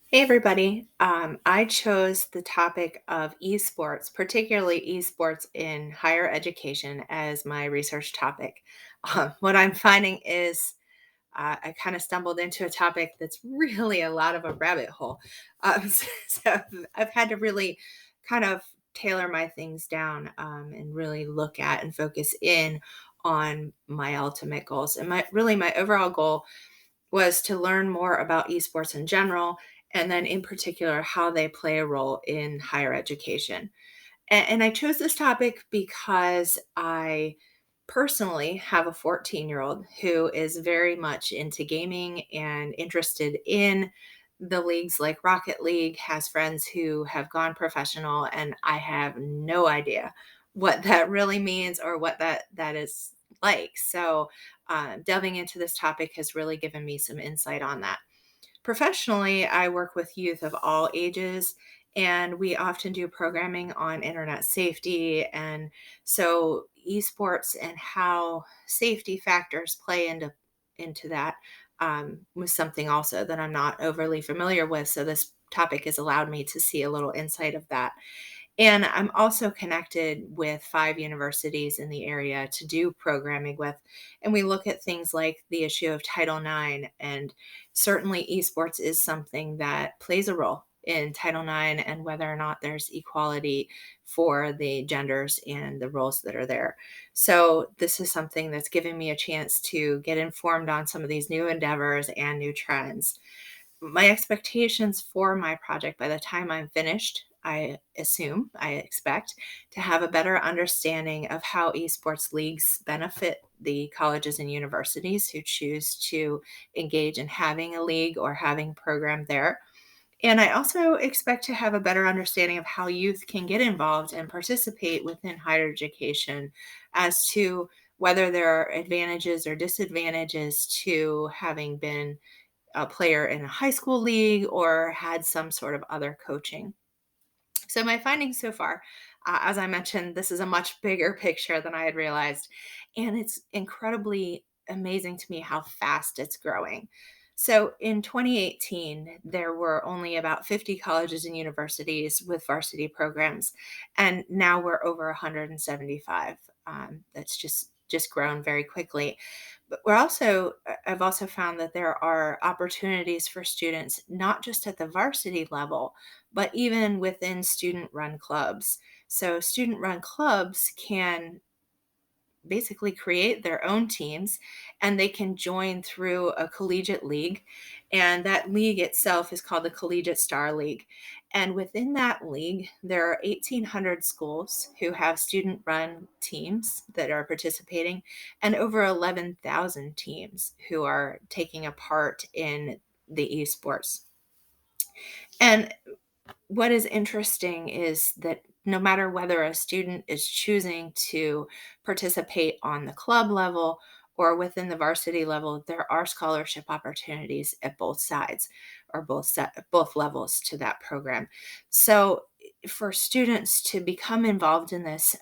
Hey everybody. I chose the topic of esports, particularly esports in higher education, as my research topic. What I'm finding is I kind of stumbled into a topic that's really a lot of a rabbit hole. So I've had to really kind of tailor my things down and really look at and focus in on my ultimate goals. And my overall goal was to learn more about esports in general, and then in particular, how they play a role in higher education. And I chose this topic because I personally have a 14-year-old who is very much into gaming and interested in the leagues like Rocket League, has friends who have gone professional, and I have no idea what that really means or what that is like. So, delving into this topic has really given me some insight on that. Professionally, I work with youth of all ages, and we often do programming on internet safety. And so, esports and how safety factors play into that was something also that I'm not overly familiar with. So, this topic has allowed me to see a little insight of that. And I'm also connected with 5 universities in the area to do programming with. And we look at things like the issue of Title IX. And certainly, esports is something that plays a role in Title IX and whether or not there's equality for the genders and the roles that are there. So, this is something that's giving me a chance to get informed on some of these new endeavors and new trends. My expectations for my project by the time I'm finished, I expect to have a better understanding of how esports leagues benefit the colleges and universities who choose to engage in having a league or having a program there. And I also expect to have a better understanding of how youth can get involved and participate within higher education as to whether there are advantages or disadvantages to having been a player in a high school league or had some sort of other coaching. So, my findings so far, as I mentioned, this is a much bigger picture than I had realized. And it's incredibly amazing to me how fast it's growing. So, in 2018, there were only about 50 colleges and universities with varsity programs. And now we're over 175. That's just grown very quickly. But I've also found that there are opportunities for students, not just at the varsity level, but even within student run clubs. So, student run clubs can basically create their own teams, and they can join through a collegiate league. And that league itself is called the Collegiate Star League. And within that league, there are 1,800 schools who have student run teams that are participating, and over 11,000 teams who are taking a part in the esports. And what is interesting is that no matter whether a student is choosing to participate on the club level or within the varsity level, there are scholarship opportunities at both sides or both levels to that program. So, for students to become involved in this,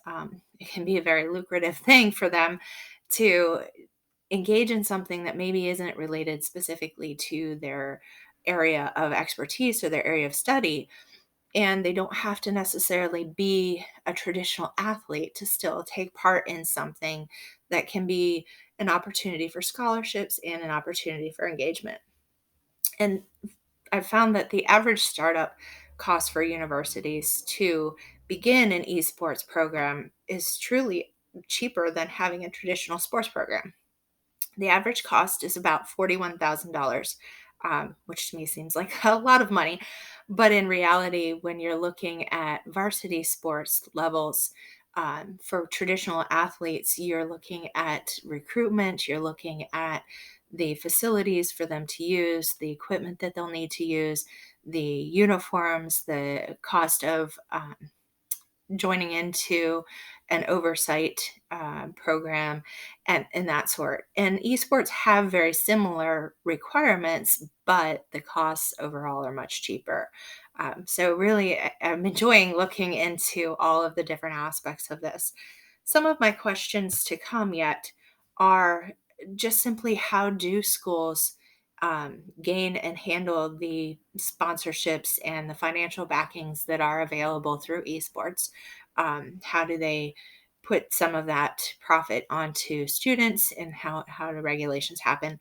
it can be a very lucrative thing for them to engage in something that maybe isn't related specifically to their area of expertise or their area of study, and they don't have to necessarily be a traditional athlete to still take part in something that can be an opportunity for scholarships and an opportunity for engagement. And I've found that the average startup cost for universities to begin an esports program is truly cheaper than having a traditional sports program. The average cost is about $41,000, which to me seems like a lot of money. But in reality, when you're looking at varsity sports levels, for traditional athletes, you're looking at recruitment, you're looking at the facilities for them to use, the equipment that they'll need to use, the uniforms, the cost of joining into an oversight program and that sort. And esports have very similar requirements, but the costs overall are much cheaper. So, really, I'm enjoying looking into all of the different aspects of this. Some of my questions to come yet are just simply how do schools gain and handle the sponsorships and the financial backings that are available through esports? How do they put some of that profit onto students, and how do regulations happen?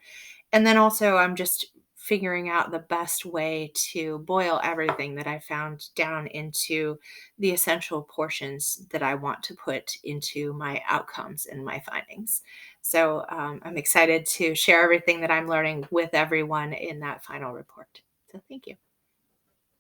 And then also, I'm just figuring out the best way to boil everything that I found down into the essential portions that I want to put into my outcomes and my findings. So I'm excited to share everything that I'm learning with everyone in that final report. So thank you.